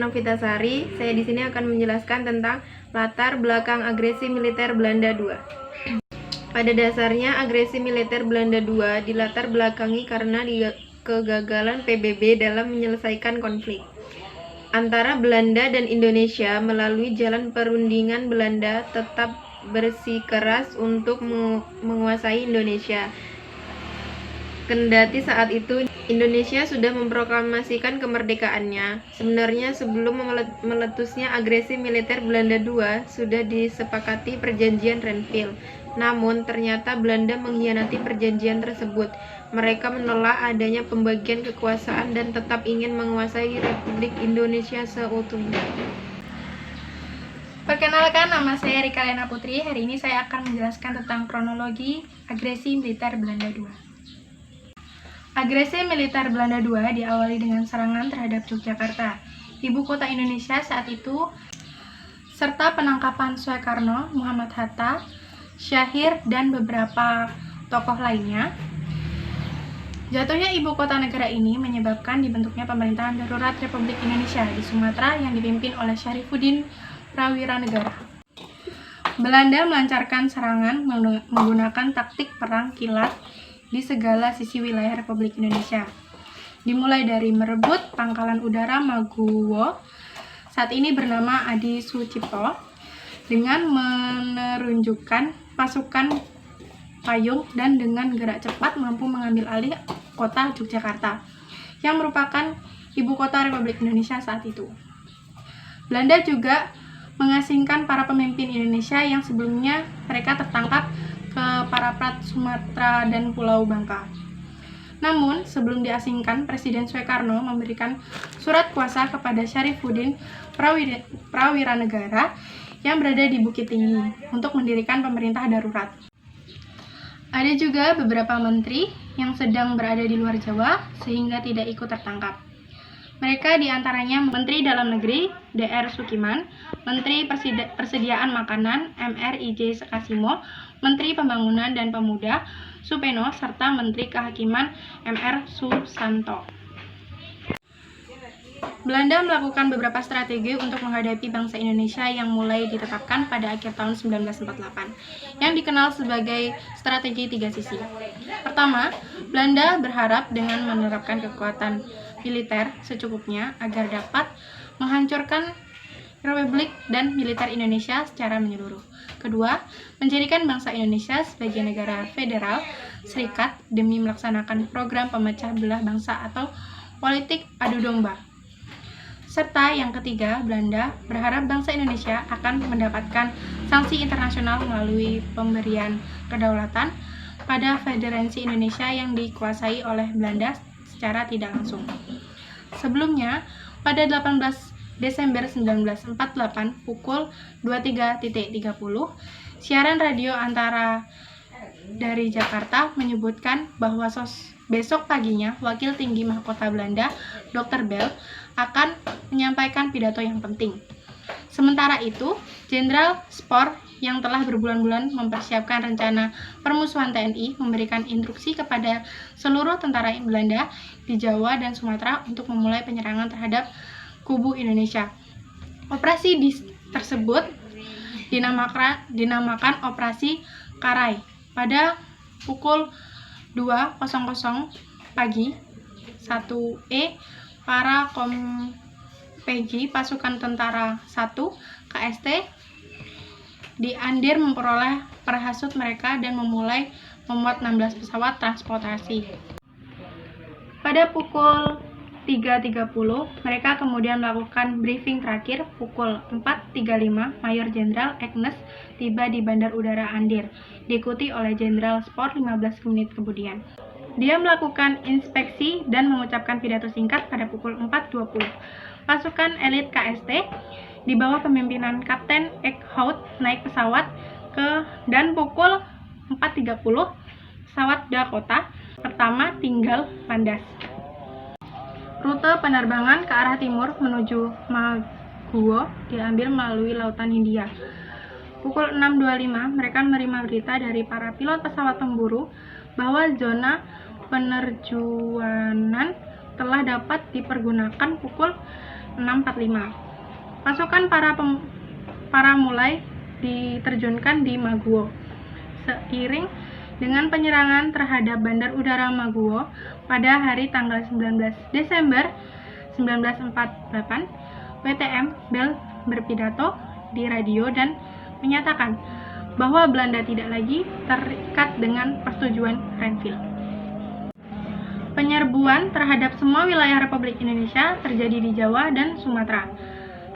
Novitasari. Saya di sini akan menjelaskan tentang latar belakang agresi militer Belanda II. Pada dasarnya, agresi militer Belanda II dilatar belakangi karena kegagalan PBB dalam menyelesaikan konflik antara Belanda dan Indonesia. Melalui jalan perundingan, Belanda tetap bersikeras untuk menguasai Indonesia. Kendati saat itu Indonesia sudah memproklamasikan kemerdekaannya. Sebenarnya sebelum meletusnya agresi militer Belanda II sudah disepakati perjanjian Renville. Namun ternyata Belanda mengkhianati perjanjian tersebut. Mereka menolak adanya pembagian kekuasaan dan tetap ingin menguasai Republik Indonesia seutuhnya. Perkenalkan, nama saya Rika Lena Putri. Hari ini saya akan menjelaskan tentang kronologi agresi militer Belanda II. Agresi militer Belanda II diawali dengan serangan terhadap Yogyakarta, ibu kota Indonesia saat itu, serta penangkapan Soekarno, Muhammad Hatta, Syahir, dan beberapa tokoh lainnya. Jatuhnya ibu kota negara ini menyebabkan dibentuknya pemerintahan darurat Republik Indonesia di Sumatera yang dipimpin oleh Syarifuddin Prawiranegara. Belanda melancarkan serangan menggunakan taktik perang kilat di segala sisi wilayah Republik Indonesia, dimulai dari merebut pangkalan udara Maguwo, saat ini bernama Adi Sucipto, dengan menunjukkan pasukan payung dan dengan gerak cepat mampu mengambil alih kota Yogyakarta, yang merupakan ibu kota Republik Indonesia saat itu. Belanda juga mengasingkan para pemimpin Indonesia yang sebelumnya mereka tertangkap ke Paraprat, Sumatera, dan Pulau Bangka. Namun, sebelum diasingkan, Presiden Soekarno memberikan surat kuasa kepada Syarifuddin Prawiranegara yang berada di Bukit Tinggi untuk mendirikan pemerintah darurat. Ada juga beberapa menteri yang sedang berada di luar Jawa sehingga tidak ikut tertangkap. Mereka diantaranya Menteri Dalam Negeri Dr. Sukiman, Menteri Persediaan Makanan Mr. I.J. Kasimo, Menteri Pembangunan dan Pemuda Supeno, serta Menteri Kehakiman Mr. Susanto. Belanda melakukan beberapa strategi untuk menghadapi bangsa Indonesia yang mulai ditetapkan pada akhir tahun 1948, yang dikenal sebagai strategi tiga sisi. Pertama, Belanda berharap dengan menerapkan kekuatan militer secukupnya agar dapat menghancurkan Republik dan militer Indonesia secara menyeluruh. Kedua, menjadikan bangsa Indonesia sebagai negara federal serikat demi melaksanakan program pemecah belah bangsa atau politik adu domba. Serta yang ketiga, Belanda berharap bangsa Indonesia akan mendapatkan sanksi internasional melalui pemberian kedaulatan pada Federasi Indonesia yang dikuasai oleh Belanda secara tidak langsung. Sebelumnya, pada 18 Desember 1948 pukul 23.30, siaran radio antara dari Jakarta menyebutkan bahwa besok paginya Wakil Tinggi Mahkota Belanda, Dr. Bell, akan menyampaikan pidato yang penting. Sementara itu, Jenderal Spoor yang telah berbulan-bulan mempersiapkan rencana permusuhan TNI memberikan instruksi kepada seluruh tentara Belanda di Jawa dan Sumatera untuk memulai penyerangan terhadap kubu Indonesia. Operasi tersebut dinamakan Operasi Karai. Pada pukul 2.00 pagi, 1E, para Kompegi Pasukan Tentara 1 KST di Andir memperoleh parachut mereka dan memulai memuat 16 pesawat transportasi. Pada pukul 3.30, mereka kemudian melakukan briefing terakhir. Pukul 4.35, Mayor Jenderal Agnes tiba di Bandar Udara Andir, diikuti oleh Jenderal Spoor 15 menit kemudian. Dia melakukan inspeksi dan mengucapkan pidato singkat pada pukul 4.20. Pasukan elit KST di bawah pemimpinan Kapten Eckhout naik pesawat dan pukul 4.30 pesawat Dakota pertama tinggal landas. Rute penerbangan ke arah timur menuju Maguwo diambil melalui Lautan Hindia. Pukul 6.25, mereka menerima berita dari para pilot pesawat tempur bahwa zona penerjuanan telah dapat dipergunakan. Pukul 1645. Pasukan para mulai diterjunkan di Maguwo. Seiring dengan penyerangan terhadap Bandar Udara Maguwo pada hari tanggal 19 Desember 1948, WTM Bell berpidato di radio dan menyatakan bahwa Belanda tidak lagi terikat dengan persetujuan Renville. Penyerbuan terhadap semua wilayah Republik Indonesia terjadi di Jawa dan Sumatera,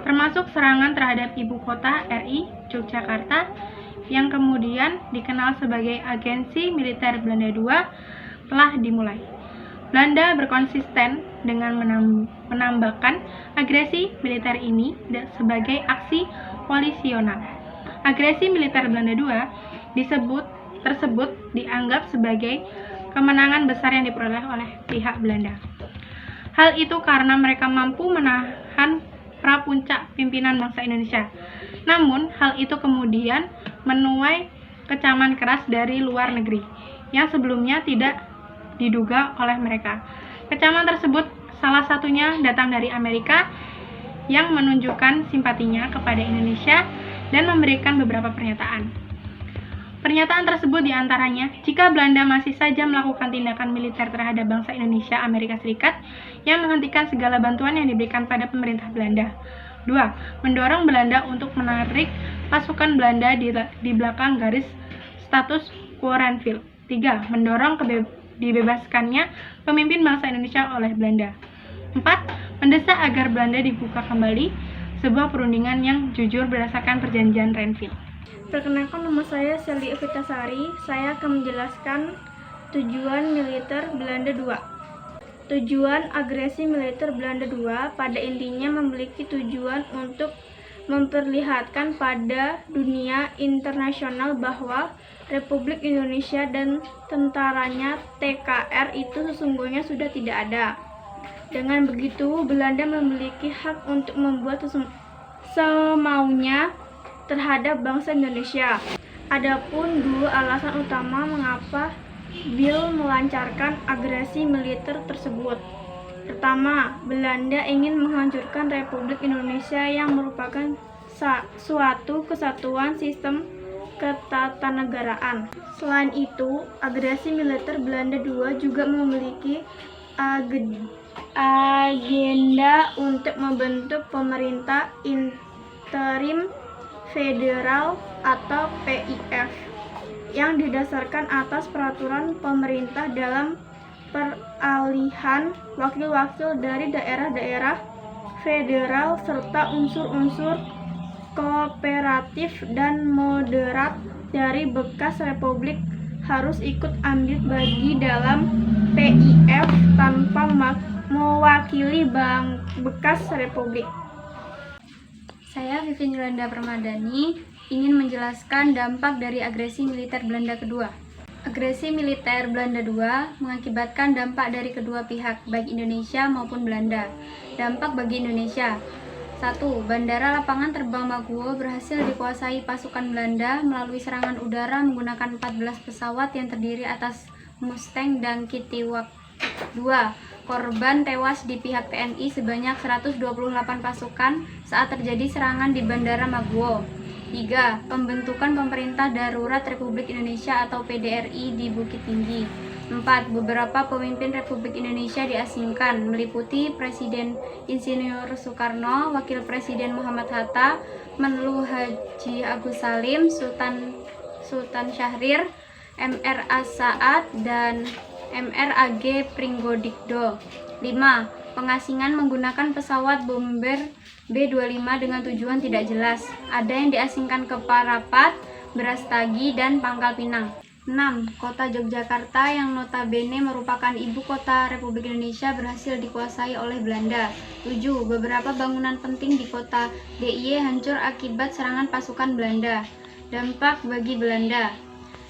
termasuk serangan terhadap ibu kota RI, Yogyakarta, yang kemudian dikenal sebagai Agensi Militer Belanda II, telah dimulai. Belanda berkonsisten dengan menambahkan agresi militer ini sebagai aksi koalisional. Agresi militer Belanda II tersebut dianggap sebagai kemenangan besar yang diperoleh oleh pihak Belanda. Hal itu karena mereka mampu menahan prapuncak pimpinan bangsa Indonesia. Namun, hal itu kemudian menuai kecaman keras dari luar negeri yang sebelumnya tidak diduga oleh mereka. Kecaman tersebut salah satunya datang dari Amerika yang menunjukkan simpatinya kepada Indonesia dan memberikan beberapa pernyataan. Pernyataan tersebut diantaranya, jika Belanda masih saja melakukan tindakan militer terhadap bangsa Indonesia, Amerika Serikat yang menghentikan segala bantuan yang diberikan pada pemerintah Belanda. 2. Mendorong Belanda untuk menarik pasukan Belanda di belakang garis status quo Renville. 3. Mendorong dibebaskannya pemimpin bangsa Indonesia oleh Belanda. 4. Mendesak agar Belanda dibuka kembali sebuah perundingan yang jujur berdasarkan perjanjian Renville. Perkenalkan, nama saya Sally Evitasari. Saya akan menjelaskan tujuan militer Belanda II. Tujuan agresi militer Belanda II pada intinya memiliki tujuan untuk memperlihatkan pada dunia internasional bahwa Republik Indonesia dan tentaranya TKR itu sesungguhnya sudah tidak ada. Dengan begitu, Belanda memiliki hak untuk membuat semaunya terhadap bangsa Indonesia. Adapun dua alasan utama mengapa Bill melancarkan agresi militer tersebut. Pertama, Belanda ingin menghancurkan Republik Indonesia yang merupakan suatu kesatuan sistem ketatanegaraan. Selain itu, agresi militer Belanda II juga memiliki agenda untuk membentuk pemerintah interim federal atau PIF yang didasarkan atas peraturan pemerintah dalam peralihan wakil-wakil dari daerah-daerah federal serta unsur-unsur kooperatif dan moderat dari bekas republik harus ikut ambil bagi dalam PIF tanpa mewakili bekas republik. Saya Vivin Yolanda Permadani ingin menjelaskan dampak dari agresi militer Belanda kedua. Agresi militer Belanda II mengakibatkan dampak dari kedua pihak, baik Indonesia maupun Belanda. Dampak bagi Indonesia: 1. Bandara Lapangan Terbang Maguwo berhasil dikuasai pasukan Belanda melalui serangan udara menggunakan 14 pesawat yang terdiri atas Mustang dan Kittiwake. 2. Korban tewas di pihak TNI sebanyak 128 pasukan saat terjadi serangan di Bandara Maguwo. 3. Pembentukan Pemerintah Darurat Republik Indonesia atau PDRI di Bukit Tinggi. 4. Beberapa pemimpin Republik Indonesia diasingkan, meliputi Presiden Insinyur Soekarno, Wakil Presiden Muhammad Hatta, Menlu Haji Agus Salim, Sultan Syahrir, MR Saad, dan MR.AG Pringgodikdo. 5. Pengasingan menggunakan pesawat bomber B-25 dengan tujuan tidak jelas. Ada yang diasingkan ke Parapat, Brastagi, dan Pangkal Pinang. 6. Kota Yogyakarta yang notabene merupakan ibu kota Republik Indonesia berhasil dikuasai oleh Belanda. 7. Beberapa bangunan penting di kota DIY hancur akibat serangan pasukan Belanda. Dampak bagi Belanda: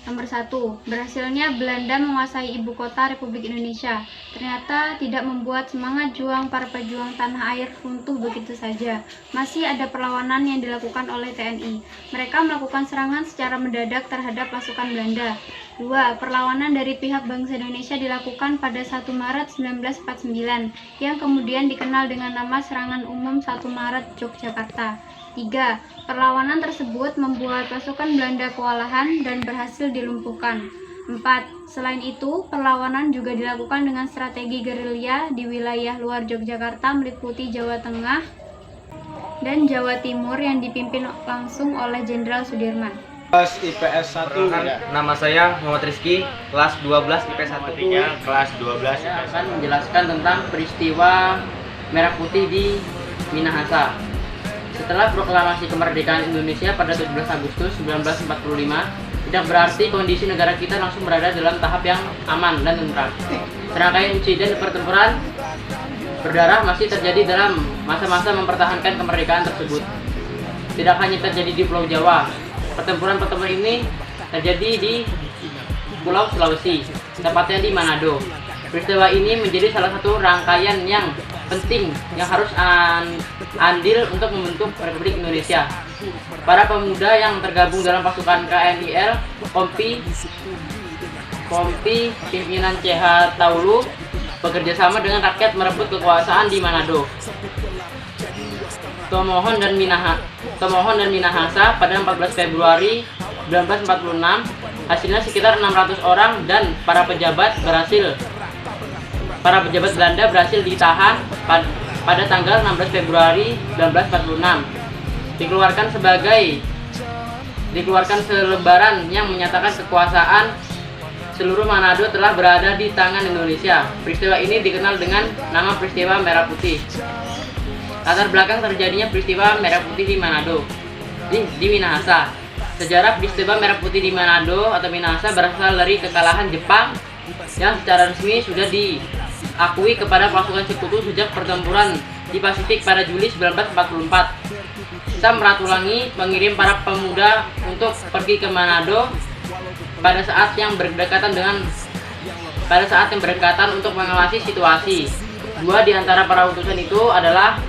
Nomor 1. Berhasilnya Belanda menguasai ibu kota Republik Indonesia ternyata tidak membuat semangat juang para pejuang tanah air runtuh begitu saja. Masih ada perlawanan yang dilakukan oleh TNI. Mereka melakukan serangan secara mendadak terhadap pasukan Belanda. 2. Perlawanan dari pihak bangsa Indonesia dilakukan pada 1 Maret 1949 yang kemudian dikenal dengan nama Serangan Umum 1 Maret Yogyakarta. 3. Perlawanan tersebut membuat pasukan Belanda kewalahan dan berhasil dilumpuhkan. 4. Selain itu, perlawanan juga dilakukan dengan strategi gerilya di wilayah luar Yogyakarta meliputi Jawa Tengah dan Jawa Timur yang dipimpin langsung oleh Jenderal Sudirman. Kelas IPS 1. Nama saya Muhammad Rizky, kelas 12 IPS 1. Kelas 12 Saya akan menjelaskan tentang peristiwa Merah Putih di Minahasa. Setelah proklamasi kemerdekaan Indonesia pada 17 Agustus 1945, tidak berarti kondisi negara kita langsung berada dalam tahap yang aman dan tentram. Serangkaian insiden pertempuran berdarah masih terjadi dalam masa-masa mempertahankan kemerdekaan tersebut. Tidak hanya terjadi di Pulau Jawa, pertempuran ini terjadi di Pulau Sulawesi, tepatnya di Manado. Peristiwa ini menjadi salah satu rangkaian yang penting yang harus andil untuk membentuk Republik Indonesia. Para pemuda yang tergabung dalam pasukan KNIL, Kompi pimpinan CH Taulu bekerja sama dengan rakyat merebut kekuasaan di Manado, Tomohon dan Minahasa pada 14 Februari 1946. Hasilnya sekitar 600 orang dan para pejabat Belanda berhasil ditahan pada tanggal 16 Februari 1946. Dikeluarkan selebaran yang menyatakan kekuasaan seluruh Manado telah berada di tangan Indonesia. Peristiwa ini dikenal dengan nama peristiwa Merah Putih. Latar belakang terjadinya peristiwa Merah Putih di Manado, di Minahasa. Sejarah peristiwa Merah Putih di Manado atau Minahasa berasal dari kekalahan Jepang yang secara resmi sudah diakui kepada pasukan sekutu sejak pertempuran di Pasifik pada Juli 1944. Sam Ratulangi mengirim para pemuda untuk pergi ke Manado pada saat yang berdekatan untuk mengawasi situasi. Dua di antara para utusan itu adalah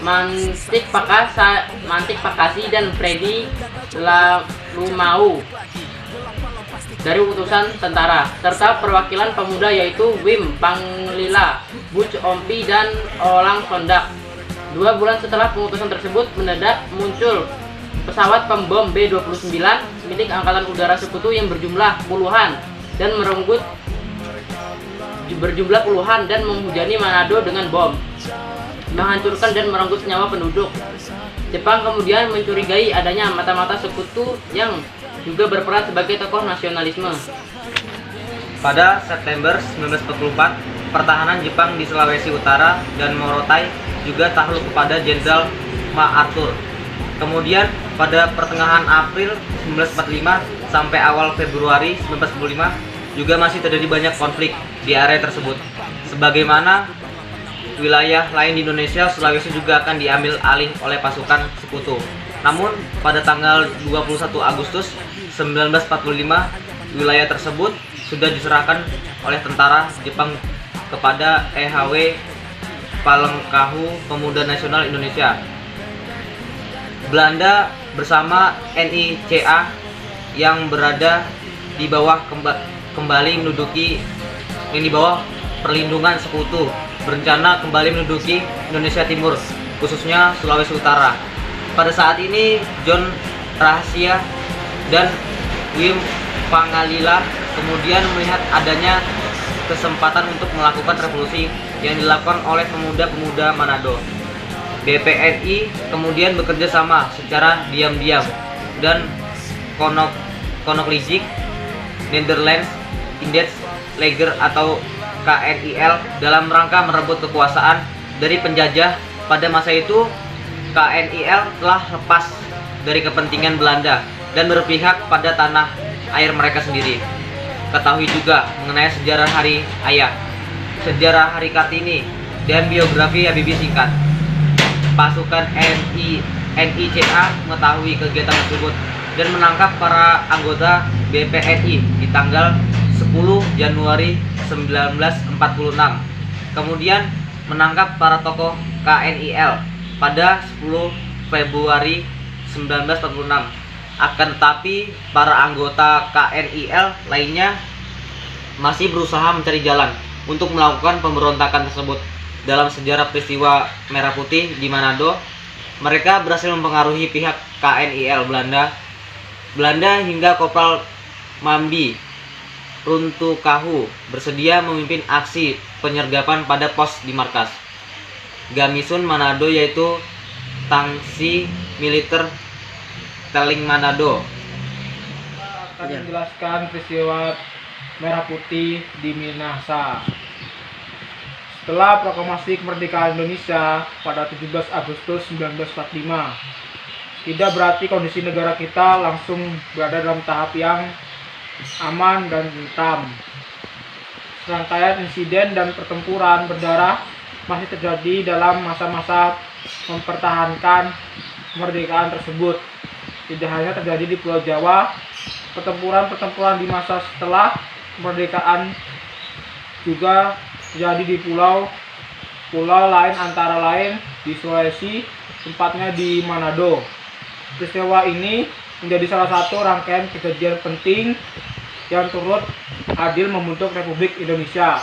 Mantik Pakasi dan Freddy Lumau dari utusan tentara, serta perwakilan pemuda yaitu Wim Panglila, Buch Ompi, dan Olang Sondak. 2 bulan setelah pengutusan tersebut, mendadak muncul pesawat pembom B-29 milik Angkatan Udara Sekutu yang berjumlah puluhan dan menghujani Manado dengan bom, menghancurkan dan merenggut nyawa penduduk. Jepang kemudian mencurigai adanya mata-mata sekutu yang juga berperan sebagai tokoh nasionalisme. Pada September 1944, pertahanan Jepang di Sulawesi Utara dan Morotai juga takluk kepada Jenderal MacArthur. Kemudian pada pertengahan April 1945 sampai awal Februari 1945 juga masih terjadi banyak konflik di area tersebut. Sebagaimana wilayah lain di Indonesia, Sulawesi juga akan diambil alih oleh pasukan sekutu. Namun pada tanggal 21 Agustus 1945, wilayah tersebut sudah diserahkan oleh tentara Jepang kepada EHW Palengkahu Pemuda Nasional Indonesia. Belanda bersama NICA yang berada di bawah perlindungan sekutu berencana kembali menduduki Indonesia Timur, khususnya Sulawesi Utara. Pada saat ini John Rahasia dan Wim Pangalila kemudian melihat adanya kesempatan untuk melakukan revolusi yang dilakukan oleh pemuda-pemuda Manado. BPNI kemudian bekerja sama secara diam-diam dan Koninklijke Nederlands Indisch Leger atau KNIL dalam rangka merebut kekuasaan dari penjajah. Pada masa itu KNIL telah lepas dari kepentingan Belanda dan berpihak pada tanah air mereka sendiri. Ketahui juga mengenai sejarah Hari Ayah, sejarah Hari Kartini, dan biografi Habibie singkat. Pasukan NICA mengetahui kegiatan tersebut dan menangkap para anggota BPNI di tanggal 10 Januari 1946. Kemudian menangkap para tokoh KNIL pada 10 Februari 1946. Akan tetapi para anggota KNIL lainnya masih berusaha mencari jalan untuk melakukan pemberontakan tersebut. Dalam sejarah peristiwa Merah Putih di Manado, mereka berhasil mempengaruhi pihak KNIL Belanda hingga Kopral Mambi Runtukahu bersedia memimpin aksi penyergapan pada pos di markas Gamisun Manado, yaitu Tangsi Militer Teling Manado. Akan menjelaskan peristiwa Merah Putih di Minahasa. Setelah proklamasi kemerdekaan Indonesia pada 17 Agustus 1945, tidak berarti kondisi negara kita langsung berada dalam tahap yang aman dan tentram. Serangkaian insiden dan pertempuran berdarah masih terjadi dalam masa-masa mempertahankan kemerdekaan tersebut. Tidak hanya terjadi di Pulau Jawa, pertempuran-pertempuran di masa setelah kemerdekaan juga terjadi di pulau lain, antara lain di Sulawesi, tempatnya di Manado. Peristiwa ini menjadi salah satu rangkaian kejadian penting yang turut adil membentuk Republik Indonesia.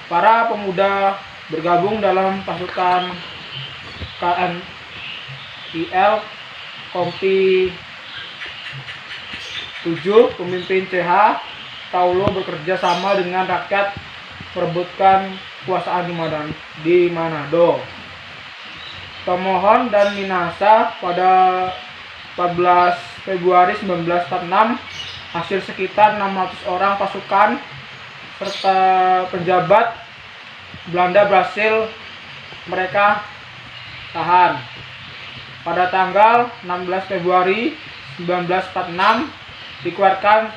Para pemuda bergabung dalam pasukan KNIL Kompi 7, pemimpin CH Paulo bekerja sama dengan rakyat merebutkan kekuasaan di Manado. Tomohon dan Minahasa pada 14 Februari 1946, hasil sekitar 600 orang pasukan serta penjabat Belanda berhasil mereka tahan. Pada tanggal 16 Februari 1946 dikeluarkan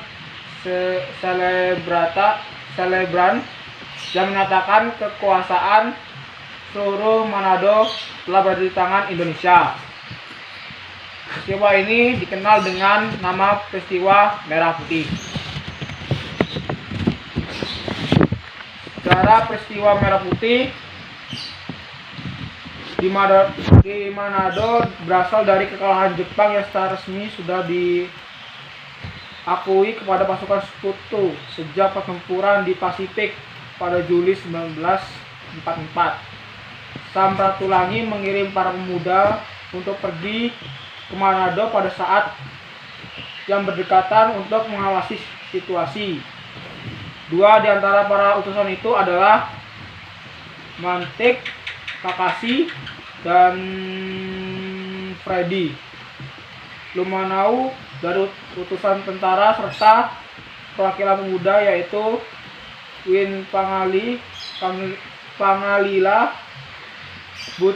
selebran yang menyatakan kekuasaan seluruh Manado telah berada di tangan Indonesia. Peristiwa ini dikenal dengan nama peristiwa Merah Putih. Secara peristiwa Merah Putih di Manado berasal dari kekalahan Jepang yang secara resmi sudah diakui kepada pasukan sekutu sejak pertempuran di Pasifik pada Juli 1944. Samratulangi mengirim para pemuda untuk pergi ke Manado pada saat yang berdekatan untuk mengawasi situasi. Dua di antara para utusan itu adalah Mantik, Kakashi, dan Freddy Lumanau dari utusan tentara, serta perwakilan pemuda yaitu Win Pangalila, But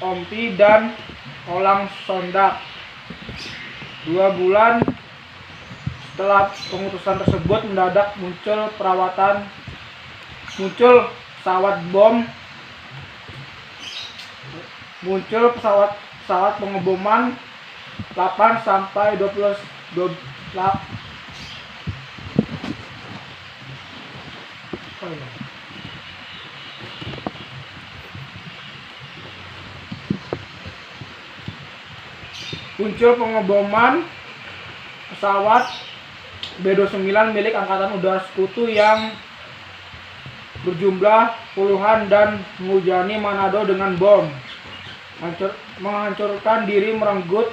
Ompi, dan Olang Sondak. 2 bulan setelah pengutusan tersebut, mendadak muncul pesawat pengeboman 8 sampai 20 muncul pengeboman pesawat B-29 milik Angkatan Udara Sekutu yang berjumlah puluhan dan menghujani Manado dengan bom, menghancurkan diri, merenggut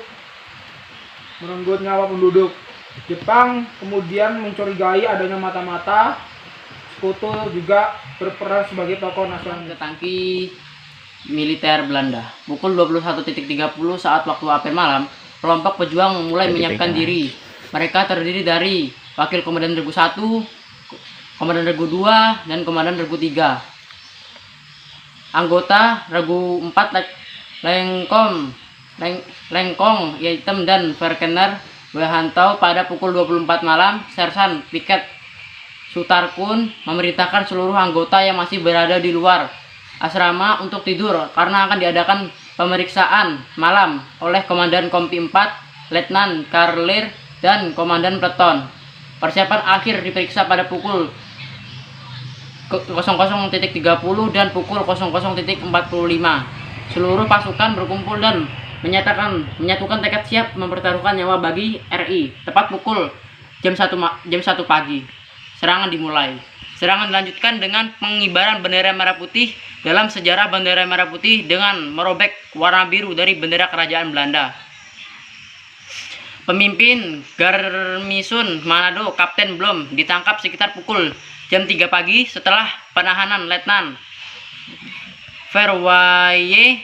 nyawa penduduk. Jepang kemudian mencurigai adanya mata-mata Sekutu juga berperan sebagai tokoh nasional. Ke tangki militer Belanda. Pukul 21.30 saat waktu apel malam, kelompok pejuang mulai menyiapkan diri. Mereka terdiri dari Wakil Komandan Regu 1, Komandan Regu 2, dan Komandan Regu 3. Anggota Regu 4 Lengkong, Yaitem, dan Verkener Wehantau. Pada pukul 24 malam, Sersan Piket Sutarkun memerintahkan seluruh anggota yang masih berada di luar asrama untuk tidur karena akan diadakan pemeriksaan malam oleh Komandan Kompi 4, Letnan Karlir, dan Komandan Peleton. Persiapan akhir diperiksa pada pukul 00.30 dan pukul 00.45. Seluruh pasukan berkumpul dan menyatukan tekad siap mempertaruhkan nyawa bagi RI. Tepat pukul jam 1 pagi. Serangan dimulai. Serangan dilanjutkan dengan pengibaran bendera merah putih. Dalam sejarah bendera merah putih dengan merobek warna biru dari bendera kerajaan Belanda. Pemimpin Garnison Manado, Kapten Blom, ditangkap sekitar pukul jam 3 pagi setelah penahanan Letnan Verwaye,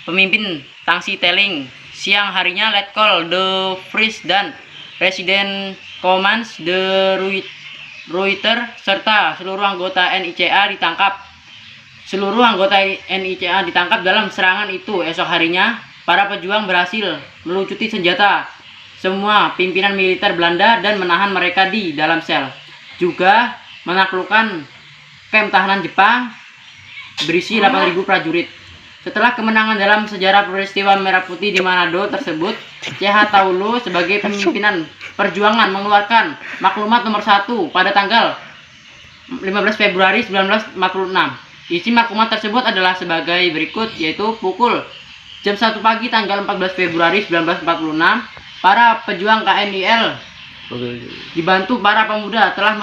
pemimpin Tangsi Teling. Siang harinya Letkol de Vries dan Residen Commans de Ruyter serta seluruh anggota NICA ditangkap. Seluruh anggota NICA ditangkap dalam serangan itu. Esok harinya para pejuang berhasil melucuti senjata semua pimpinan militer Belanda dan menahan mereka di dalam sel. Juga menaklukkan kamp tahanan Jepang berisi 8.000 prajurit. Setelah kemenangan dalam sejarah peristiwa Merah Putih di Manado tersebut, CH Taulu sebagai pimpinan perjuangan mengeluarkan maklumat nomor 1 pada tanggal 15 Februari 1946. Isi maklumat tersebut adalah sebagai berikut, yaitu pukul jam 1 pagi tanggal 14 Februari 1946, para pejuang KNIL dibantu para pemuda telah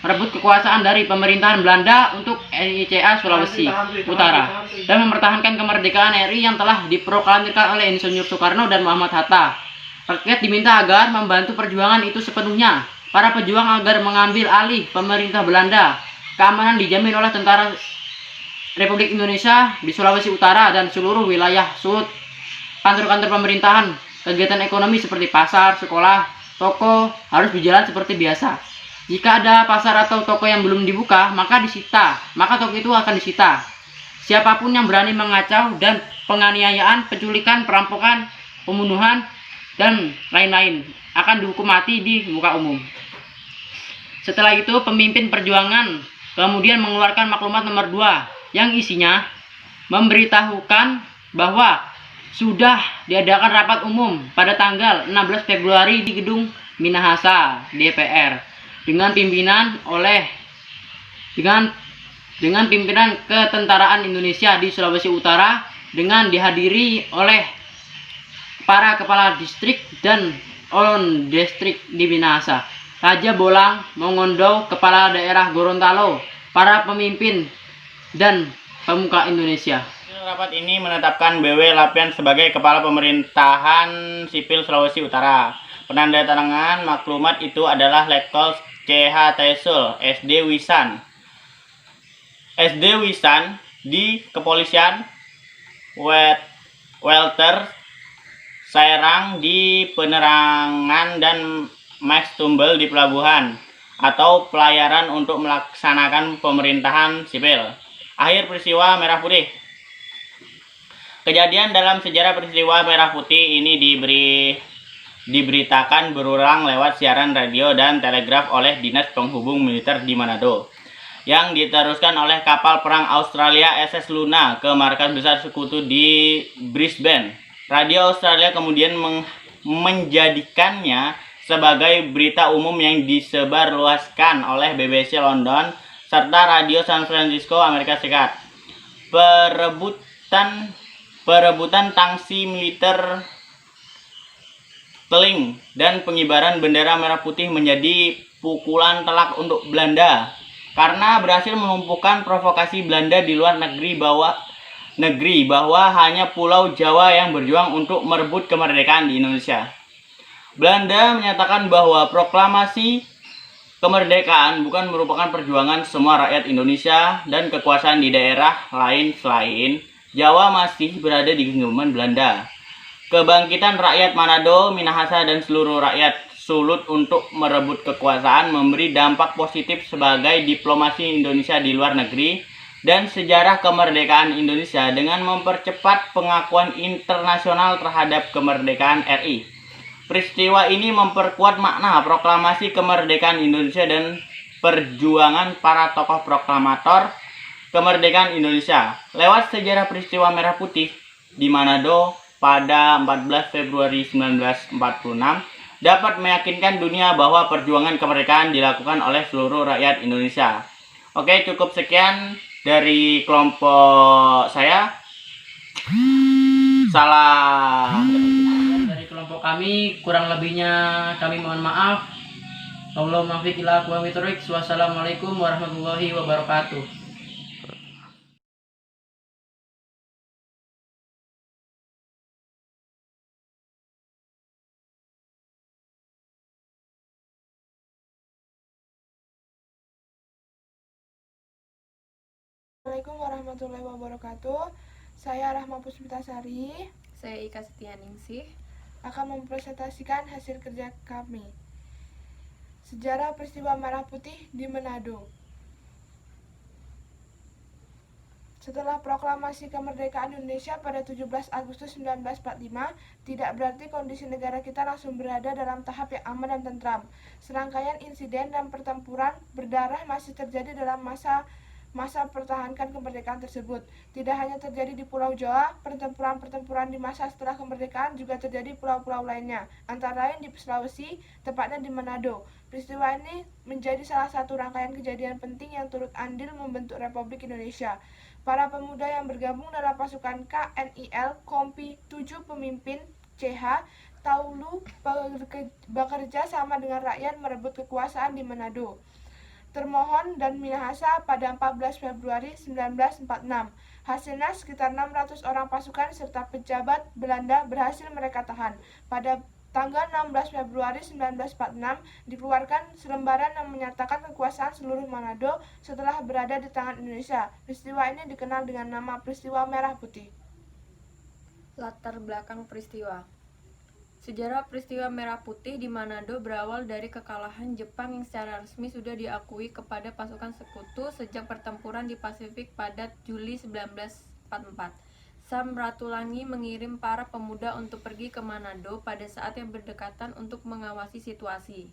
merebut kekuasaan dari pemerintahan Belanda untuk NICA Sulawesi Utara dan mempertahankan kemerdekaan RI yang telah diproklamirkan oleh Insinyur Soekarno dan Muhammad Hatta. Rakyat diminta agar membantu perjuangan itu sepenuhnya. Para pejuang agar mengambil alih pemerintah Belanda. Keamanan dijamin oleh tentara Republik Indonesia di Sulawesi Utara dan seluruh wilayah Sud. Kantor-kantor pemerintahan, kegiatan ekonomi seperti pasar, sekolah, toko harus berjalan seperti biasa. Jika ada pasar atau toko yang belum dibuka, maka toko itu akan disita. Siapapun yang berani mengacau dan penganiayaan, penculikan, perampokan, pembunuhan, dan lain-lain akan dihukum mati di muka umum. Setelah itu, pemimpin perjuangan kemudian mengeluarkan maklumat nomor 2 yang isinya memberitahukan bahwa sudah diadakan rapat umum pada tanggal 16 Februari di gedung Minahasa DPR dengan pimpinan Ketentaraan Indonesia di Sulawesi Utara dengan dihadiri oleh para kepala distrik dan on distrik di Minahasa, Raja Bolang, Mongondo, kepala daerah Gorontalo, para pemimpin dan pemuka Indonesia. Rapat ini menetapkan BW Lapian sebagai Kepala Pemerintahan Sipil Sulawesi Utara. Penandatangan maklumat itu adalah Letkol CH Taisul, SD Wisan di Kepolisian, Welter Serang di Penerangan, dan Max Tumbel di Pelabuhan atau Pelayaran untuk melaksanakan pemerintahan sipil. Akhir peristiwa Merah Putih. Kejadian dalam sejarah peristiwa Merah Putih ini diberitakan berulang lewat siaran radio dan telegraf oleh Dinas Penghubung Militer di Manado, yang diteruskan oleh kapal perang Australia SS Luna ke markas besar sekutu di Brisbane. Radio Australia kemudian menjadikannya sebagai berita umum yang disebarluaskan oleh BBC London serta Radio San Francisco, Amerika Serikat. Perebutan tangsi militer Teling dan pengibaran bendera merah putih menjadi pukulan telak untuk Belanda karena berhasil melumpuhkan provokasi Belanda di luar negeri bahwa hanya Pulau Jawa yang berjuang untuk merebut kemerdekaan di Indonesia. Belanda menyatakan bahwa proklamasi kemerdekaan bukan merupakan perjuangan semua rakyat Indonesia dan kekuasaan di daerah lain selain Jawa masih berada di genggaman Belanda. Kebangkitan rakyat Manado, Minahasa, dan seluruh rakyat Sulut untuk merebut kekuasaan memberi dampak positif sebagai diplomasi Indonesia di luar negeri dan sejarah kemerdekaan Indonesia dengan mempercepat pengakuan internasional terhadap kemerdekaan RI. Peristiwa ini memperkuat makna proklamasi kemerdekaan Indonesia dan perjuangan para tokoh proklamator kemerdekaan Indonesia. Lewat sejarah peristiwa Merah Putih di Manado pada 14 Februari 1946 dapat meyakinkan dunia bahwa perjuangan kemerdekaan dilakukan oleh seluruh rakyat Indonesia. Oke, cukup sekian dari kelompok saya. Salah. Dari kelompok kami, kurang lebihnya kami mohon maaf. Allahumma fiq ila aqwamit thoriq. Wassalamualaikum warahmatullahi wabarakatuh. Assalamualaikum warahmatullahi wabarakatuh. Saya Rahma Puspitasari Saya Ika Setianingsih. akan mempresentasikan hasil kerja kami. Sejarah peristiwa Merah Putih di Manado. Setelah proklamasi kemerdekaan Indonesia pada 17 Agustus 1945, tidak berarti kondisi negara kita langsung berada dalam tahap yang aman dan tentram. Serangkaian insiden dan pertempuran berdarah masih terjadi dalam masa pertahankan kemerdekaan tersebut. Tidak hanya terjadi di Pulau Jawa, pertempuran-pertempuran di masa setelah kemerdekaan juga terjadi di pulau-pulau lainnya, antara lain di Sulawesi, tepatnya di Manado. Peristiwa ini menjadi salah satu rangkaian kejadian penting yang turut andil membentuk Republik Indonesia. Para pemuda yang bergabung dalam pasukan KNIL, Kompi 7 Pemimpin CH, Taulu bekerja sama dengan rakyat merebut kekuasaan di Manado. Termohon dan Minahasa pada 14 Februari 1946. Hasilnya sekitar 600 orang pasukan serta pejabat Belanda berhasil mereka tahan. Pada tanggal 16 Februari 1946 dikeluarkan selembaran yang menyatakan kekuasaan seluruh Manado setelah berada di tangan Indonesia. Peristiwa ini dikenal dengan nama Peristiwa Merah Putih. Latar belakang peristiwa. Sejarah peristiwa Merah Putih di Manado berawal dari kekalahan Jepang yang secara resmi sudah diakui kepada pasukan sekutu sejak pertempuran di Pasifik pada Juli 1944. Sam Ratulangi mengirim para pemuda untuk pergi ke Manado pada saat yang berdekatan untuk mengawasi situasi.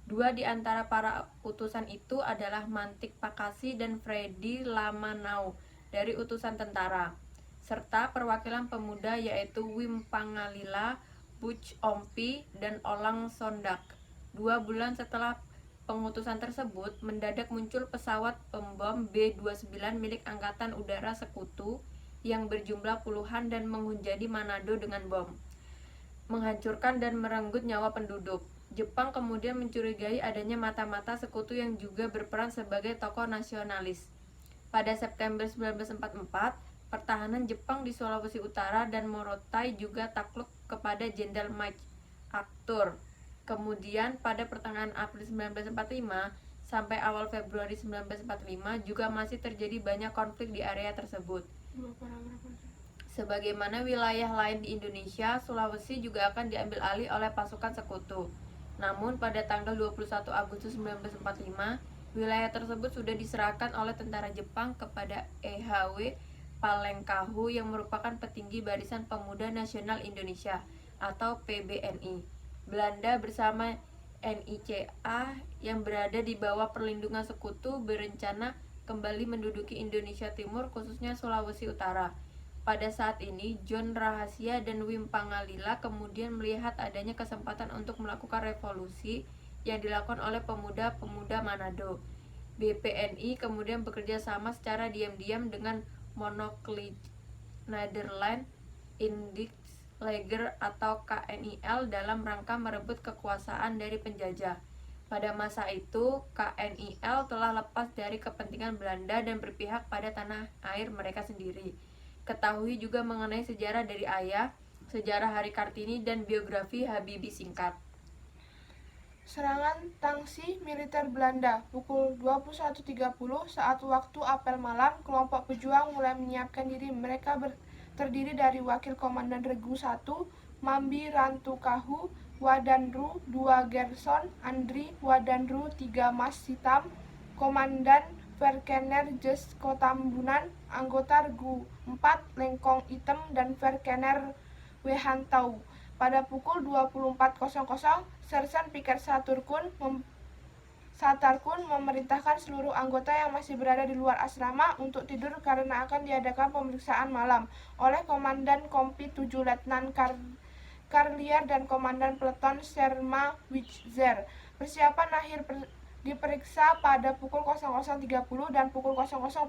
Dua di antara para utusan itu adalah Mantik Pakasi dan Freddy Lamanau dari utusan tentara, serta perwakilan pemuda yaitu Wim Pangalila, Butch Ompi, dan Olang Sondak. 2 bulan setelah pengutusan tersebut, mendadak muncul pesawat pembom B-29 milik Angkatan Udara Sekutu yang berjumlah puluhan dan menghujani Manado dengan bom, menghancurkan dan merenggut nyawa penduduk. Jepang kemudian mencurigai adanya mata-mata sekutu yang juga berperan sebagai tokoh nasionalis. Pada September 1944, pertahanan Jepang di Sulawesi Utara dan Morotai juga takluk kepada Jenderal MacArthur. Kemudian pada pertengahan April 1945 sampai awal Februari 1945 juga masih terjadi banyak konflik di area tersebut. Sebagaimana wilayah lain di Indonesia, Sulawesi juga akan diambil alih oleh pasukan sekutu. Namun pada tanggal 21 Agustus 1945, wilayah tersebut sudah diserahkan oleh tentara Jepang kepada E.H.W. Palengkahu yang merupakan petinggi Barisan Pemuda Nasional Indonesia atau PBNI. Belanda bersama NICA yang berada di bawah perlindungan sekutu berencana kembali menduduki Indonesia Timur, khususnya Sulawesi Utara. Pada saat ini, John Rahasia dan Wim Pangalila kemudian melihat adanya kesempatan untuk melakukan revolusi yang dilakukan oleh pemuda-pemuda Manado. BPNI kemudian bekerja sama secara diam-diam dengan Monoklik Nederland Indichtsleger atau KNIL dalam rangka merebut kekuasaan dari penjajah. Pada masa itu, KNIL telah lepas dari kepentingan Belanda dan berpihak pada tanah air mereka sendiri. Ketahui juga mengenai sejarah dari ayah, sejarah Hari Kartini, dan biografi Habibie singkat. Serangan tangsi militer Belanda pukul 21.30 saat waktu apel malam, kelompok pejuang mulai menyiapkan diri. Mereka terdiri dari Wakil Komandan Regu 1, Mambi Rantukahu, Wadanru 2 Gerson, Andri Wadanru 3 Mas Hitam, Komandan Verkener Jes Kotambunan, anggota Regu 4 Lengkong Item, dan Verkener Wehantau. Pada pukul 24.00, Sersan Piker Satarkun memerintahkan seluruh anggota yang masih berada di luar asrama untuk tidur karena akan diadakan pemeriksaan malam oleh Komandan Kompi 7 Letnan Karlier dan Komandan Peleton Sherma Witzer. Persiapan akhir diperiksa pada pukul 00.30 dan pukul 00.45.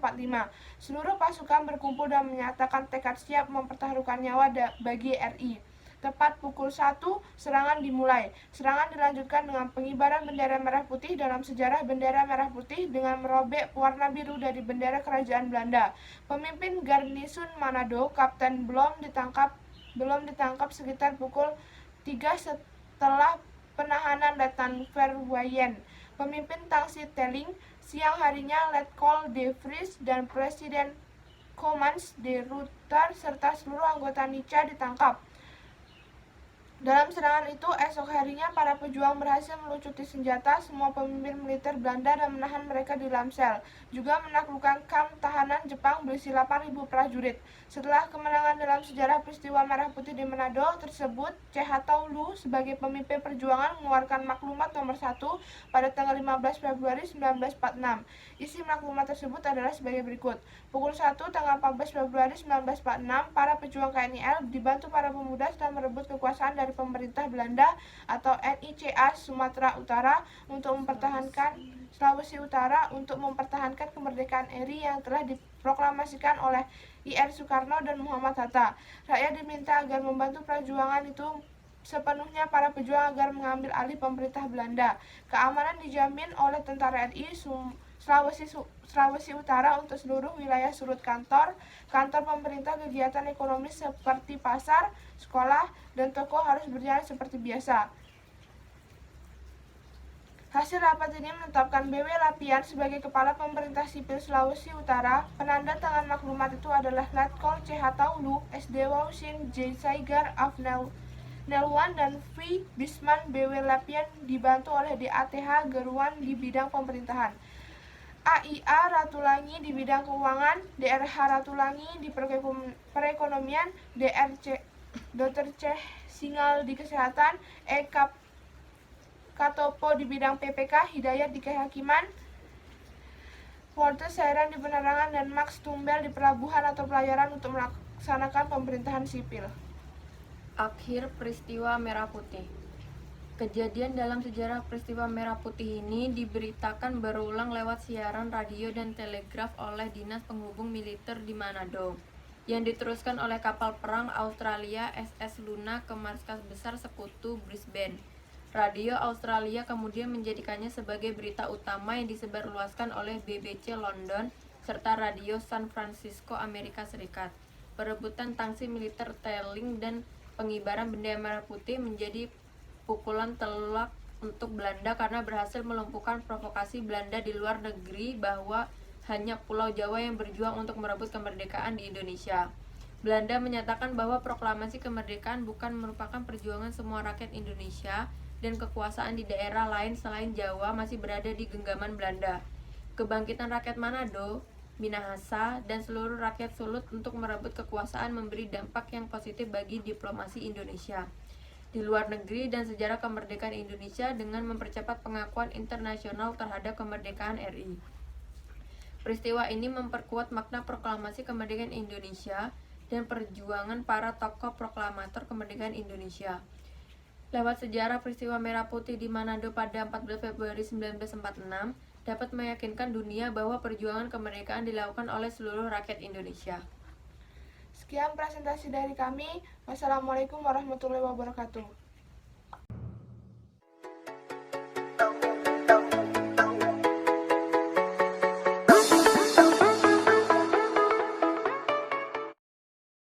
Seluruh pasukan berkumpul dan menyatakan tekad siap mempertaruhkan nyawa bagi RI. Tepat pukul 1, serangan dimulai. Serangan dilanjutkan dengan pengibaran bendera merah putih. Dalam sejarah bendera merah putih dengan merobek warna biru dari bendera kerajaan Belanda. Pemimpin garnison Manado, Kapten belum ditangkap sekitar pukul 3 setelah penahanan Letnan Verwaayen. Pemimpin Tangsi Telling, siang harinya Letkol de Vries dan Presiden Commans de Ruyter serta seluruh anggota NICA ditangkap. Dalam serangan itu, esok harinya para pejuang berhasil melucuti senjata semua pemimpin militer Belanda dan menahan mereka di dalam sel. Juga menaklukkan kamp tahanan Jepang berisi 8.000 prajurit. Setelah kemenangan dalam sejarah peristiwa Merah Putih di Manado tersebut, Thaotolu sebagai pemimpin perjuangan mengeluarkan maklumat nomor 1 pada tanggal 15 Februari 1946. Isi maklumat tersebut adalah sebagai berikut. Pukul 1 tanggal 14 Februari 1946, para pejuang KNIL dibantu para pemuda sedang merebut kekuasaan dari pemerintah Belanda atau NICA Sumatera Utara untuk mempertahankan Sulawesi Utara untuk mempertahankan kemerdekaan RI yang telah diproklamasikan oleh IR Soekarno dan Muhammad Hatta. Rakyat diminta agar membantu perjuangan itu sepenuhnya para pejuang agar mengambil alih pemerintah Belanda. Keamanan dijamin oleh tentara RI Sulawesi Utara untuk seluruh wilayah surut kantor pemerintah, kegiatan ekonomi seperti pasar, sekolah, dan toko harus berjalan seperti biasa. Hasil rapat ini menetapkan BW Lapian sebagai Kepala Pemerintah Sipil Sulawesi Utara. Penanda tangan maklumat itu adalah Letkol Thaotolu, SD Wausin, J. Saigar, Afnel Nelwan, dan V. Bisman. BW Lapian dibantu oleh DATH Geruan di bidang pemerintahan, AIA Ratulangi di bidang keuangan, DRH Ratulangi di perekonomian, Dr. C. Singal di kesehatan, Katopo di bidang PPK, Hidayat di kehakiman, Walter Sairan di penerangan, dan Max Tumbel di pelabuhan atau pelayaran untuk melaksanakan pemerintahan sipil. Akhir peristiwa Merah Putih. Kejadian dalam sejarah peristiwa Merah Putih ini diberitakan berulang lewat siaran radio dan telegraf oleh Dinas Penghubung Militer di Manado, yang diteruskan oleh kapal perang Australia SS Luna ke Markas Besar Sekutu Brisbane. Radio Australia kemudian menjadikannya sebagai berita utama yang disebarluaskan oleh BBC London serta Radio San Francisco Amerika Serikat. Perebutan tangsi militer Telling dan pengibaran bendera merah putih menjadi pukulan telak untuk Belanda karena berhasil melumpuhkan provokasi Belanda di luar negeri bahwa hanya Pulau Jawa yang berjuang untuk merebut kemerdekaan di Indonesia. Belanda menyatakan bahwa proklamasi kemerdekaan bukan merupakan perjuangan semua rakyat Indonesia dan kekuasaan di daerah lain selain Jawa masih berada di genggaman Belanda. Kebangkitan rakyat Manado, Minahasa, dan seluruh rakyat Sulut untuk merebut kekuasaan memberi dampak yang positif bagi diplomasi Indonesia di luar negeri dan sejarah kemerdekaan Indonesia dengan mempercepat pengakuan internasional terhadap kemerdekaan RI. Peristiwa ini memperkuat makna proklamasi kemerdekaan Indonesia dan perjuangan para tokoh proklamator kemerdekaan Indonesia. Lewat sejarah peristiwa Merah Putih di Manado pada 14 Februari 1946 dapat meyakinkan dunia bahwa perjuangan kemerdekaan dilakukan oleh seluruh rakyat Indonesia. Sekian presentasi dari kami. Wassalamualaikum warahmatullahi wabarakatuh.